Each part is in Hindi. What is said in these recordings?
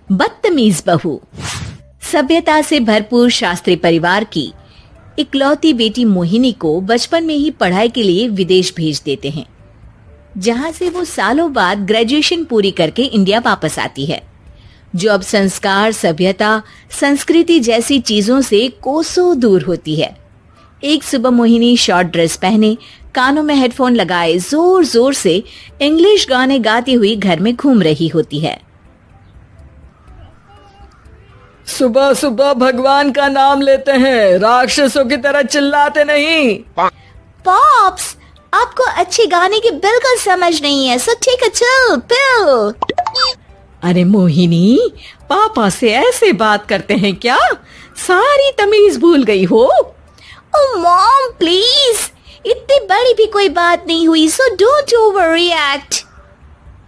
बदतमीज बहू। सभ्यता से भरपूर शास्त्री परिवार की इकलौती बेटी मोहिनी को बचपन में ही पढ़ाई के लिए विदेश भेज देते हैं, जहां से वो सालों बाद ग्रेजुएशन पूरी करके इंडिया वापस आती है, जो अब संस्कार, सभ्यता, संस्कृति जैसी चीजों से कोसों दूर होती है। एक सुबह मोहिनी शॉर्ट ड्रेस पहने, कानों में हेडफोन लगाए जोर जोर से इंग्लिश गाने गाती हुई घर में घूम रही होती है। सुबह सुबह भगवान का नाम लेते हैं, राक्षसों की तरह चिल्लाते नहीं। पॉप्स, आपको अच्छे गाने की बिल्कुल समझ नहीं है, सो ठीक है, चिल पिल। अरे मोहिनी, पापा से ऐसे बात करते हैं क्या? सारी तमीज भूल गई हो। ओह मॉम प्लीज, इतनी बड़ी भी कोई बात नहीं हुई, सो डोंट ओवर रिएक्ट।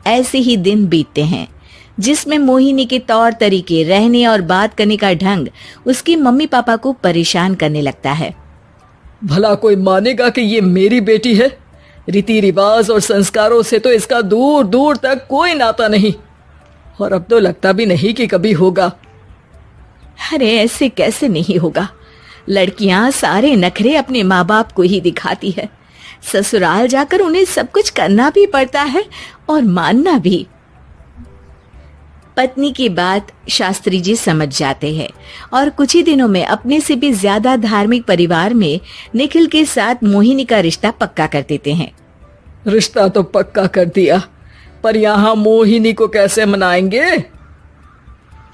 ऐसे ही दिन बीतते हैं जिसमें मोहिनी के तौर तरीके, रहने और बात करने का ढंग उसकी मम्मी पापा को परेशान करने लगता है। भला कोई मानेगा कि ये मेरी बेटी है? रीति रिवाज और संस्कारों से तो इसका दूर दूर तक कोई नाता नहीं, और अब तो लगता भी नहीं कि कभी होगा। अरे ऐसे कैसे नहीं होगा? लड़कियां सारे नखरे अपने माँ बाप को ही दिखाती है। ससुराल जाकर उन्हें सब कुछ करना भी पड़ता है और मानना भी। पत्नी की बात शास्त्री जी समझ जाते हैं और कुछ ही दिनों में अपने से भी ज्यादा धार्मिक परिवार में निखिल के साथ मोहिनी का रिश्ता पक्का कर देते हैं। रिश्ता तो पक्का कर दिया, पर यहाँ मोहिनी को कैसे मनाएंगे?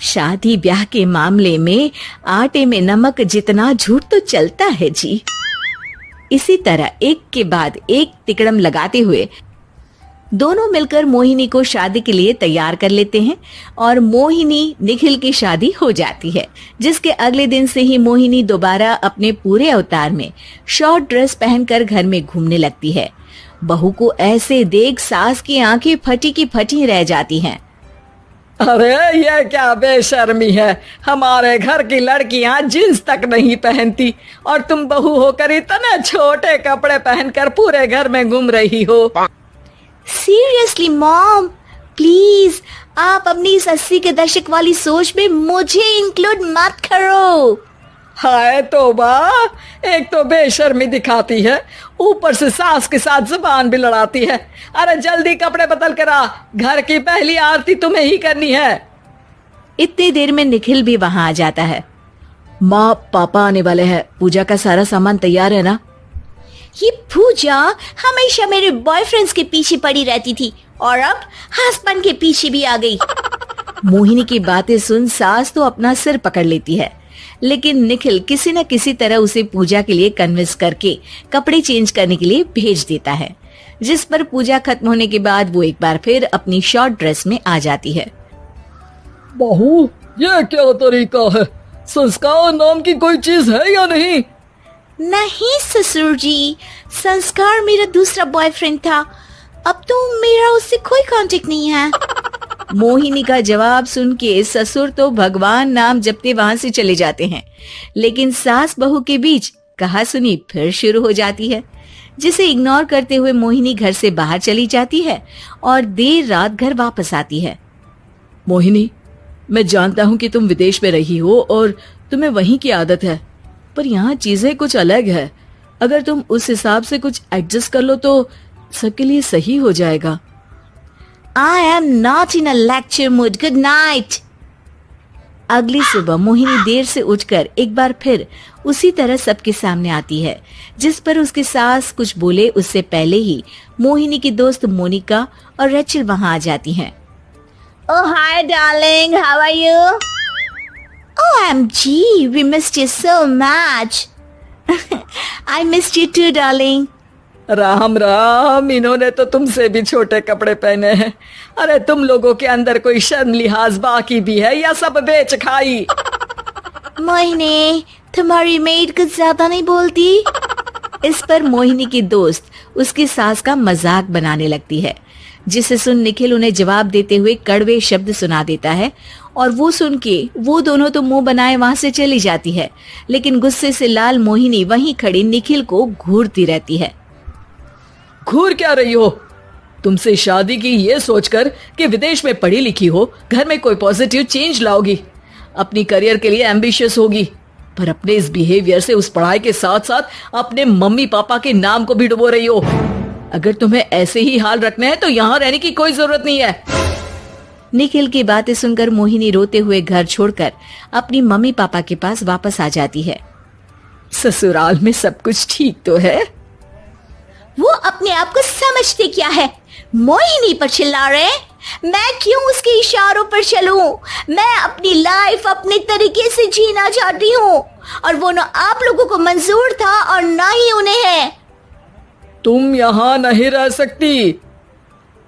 शादी ब्याह के मामले में आटे में नमक जितना झूठ तो चलता है जी। इसी तरह एक के बाद एक तिकड़म लगाते हुए दोनों मिलकर मोहिनी को शादी के लिए तैयार कर लेते हैं और मोहिनी निखिल की शादी हो जाती है, जिसके अगले दिन से ही मोहिनी दोबारा अपने पूरे अवतार में शॉर्ट ड्रेस पहनकर घर में घूमने लगती है। बहू को ऐसे देख सास की आंखें फटी की फटी रह जाती हैं। अरे ये क्या बेशर्मी है, हमारे घर की लड़कियां जींस तक नहीं पहनती और तुम बहू होकर इतने छोटे कपड़े पहनकर पूरे घर में घूम रही हो। सीरियसली मॉम, प्लीज आप अपनी इस 80 के दशक वाली सोच में मुझे इंक्लूड मत करो। हाय तौबा, एक तो बेशर्मी दिखाती है, ऊपर से सास के साथ जुबान भी लड़ाती है। अरे जल्दी कपड़े बदल कर आ, घर की पहली आरती तुम्हें ही करनी है। इतनी देर में निखिल भी वहां आ जाता है। माँ, पापा आने वाले हैं, पूजा का सारा सामान तैयार है ना? ये पूजा हमेशा मेरे बॉयफ्रेंड्स के पीछे पड़ी रहती थी और अब हस्बैंड के पीछे भी आ गई। मोहिनी की बातें सुन सास तो अपना सिर पकड़ लेती है, लेकिन निखिल किसी न किसी तरह उसे पूजा के लिए कन्विंस करके कपड़े चेंज करने के लिए भेज देता है, जिस पर पूजा खत्म होने के बाद वो एक बार फिर अपनी शॉर्ट ड्रेस में आ जाती है। बहू, ये क्या तरीका है? संस्कार नाम की कोई चीज है या नहीं? नहीं ससुर जी, संस्कार मेरा दूसरा बॉयफ्रेंड था, अब तो मेरा उससे कोई कांटेक्ट नहीं है। मोहिनी का जवाब सुन के ससुर तो भगवान नाम जपते वहां से चले जाते हैं, लेकिन सास बहू के बीच कहा सुनी फिर शुरू हो जाती है, जिसे इग्नोर करते हुए मोहिनी घर से बाहर चली जाती है और देर रात घर वापस आती है। मोहिनी, मैं जानता हूँ कि तुम विदेश में रही हो और तुम्हें वहीं की आदत है, पर यहाँ चीजें कुछ अलग है। अगर तुम उस हिसाब से कुछ एडजस्ट कर लो तो सबके लिए सही हो जाएगा। I am not in a lecture mood. Good night. अगली सुबह मोहिनी देर से उठकर एक बार फिर उसी तरह सबके सामने आती है, जिस पर उसकी सास कुछ बोले उससे पहले ही मोहिनी की दोस्त मोनिका और रेचल वहां आ जाती हैं। Oh hi darling, how are you? OMG, we missed you so much. I missed you too darling. Ram Ram, इन्होंने तो तुमसे भी छोटे कपड़े पहने हैं। अरे तुम लोगों के अंदर कोई शर्म लिहाज बाकी भी है या सब बेच खाई? मोहिनी, तुम्हारी मेड कुछ ज्यादा नहीं बोलती? इस पर मोहिनी की दोस्त उसकी सास का मजाक बनाने लगती है, जिसे सुन निखिल उन्हें जवाब देते हुए कड़वे शब्द सुना देता है और वो सुन के वो दोनों तो मुंह बनाए वहां से चली जाती है, लेकिन गुस्से से लाल मोहिनी वहीं खड़ी निखिल को घूरती रहती है। घूर क्या रही हो? तुमसे शादी की ये सोचकर कि विदेश में पढ़ी लिखी हो, घर में कोई पॉजिटिव चेंज लाओगी, अपनी करियर के लिए एम्बिशियस होगी, पर अपने इस बिहेवियर से उस पढ़ाई के साथ साथ अपने मम्मी पापा के नाम को भी डुबो रही हो। अगर तुम्हें ऐसे ही हाल रखने हैं तो यहाँ रहने की कोई जरूरत नहीं है। निखिल की बातें सुनकर मोहिनी रोते हुए घर छोड़कर अपनी मम्मी पापा के पास वापस आ जाती है। ससुराल में सब कुछ ठीक तो है? वो अपने आप को समझते क्या है? मोहिनी पर चिल्ला रहे हैं? मैं क्यों उसके इशारों पर चलूं? मैं अपनी लाइफ अपने तरीके से जीना चाहती हूँ और वो ना आप लोगों को मंजूर था और ना ही उन्हें है। तुम यहाँ नहीं रह सकती।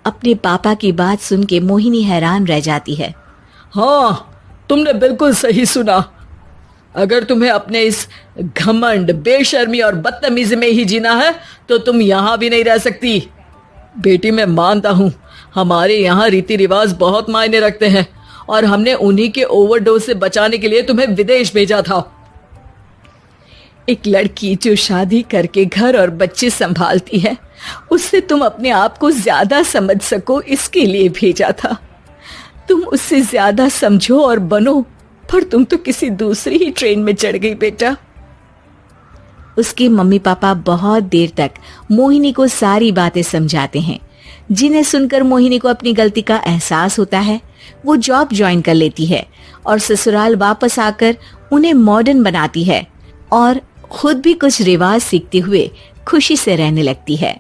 अपने पापा की बात सुन के मोहिनी हैरान रह जाती है। हाँ, तुमने बिल्कुल सही सुना। अगर तुम्हें अपने इस घमंड, बेशर्मी और बदतमीजी में ही जीना है तो तुम यहाँ भी नहीं रह सकती। बेटी, मैं मानता हूँ हमारे यहाँ रीति रिवाज बहुत मायने रखते हैं और हमने उन्हीं के ओवरडोज से बचाने के लिए तुम्हें विदेश भेजा था। एक लड़की जो शादी करके घर और बच्चे संभालती है, उससे तुम अपने आप को ज्यादा समझ सको इसके लिए भेजा था। तुम उससे ज्यादा समझो और बनो, पर तुम तो किसी दूसरी ही ट्रेन में चढ़ गई बेटा। उसके मम्मी पापा बहुत देर तक मोहिनी को सारी बातें समझाते हैं, जिन्हें सुनकर मोहिनी को अपनी गलती का एहसास होता है। वो जॉब ज्वाइन कर लेती है और ससुराल वापस आकर उन्हें मॉडर्न बनाती है और खुद भी कुछ रिवाज सीखते हुए खुशी से रहने लगती है।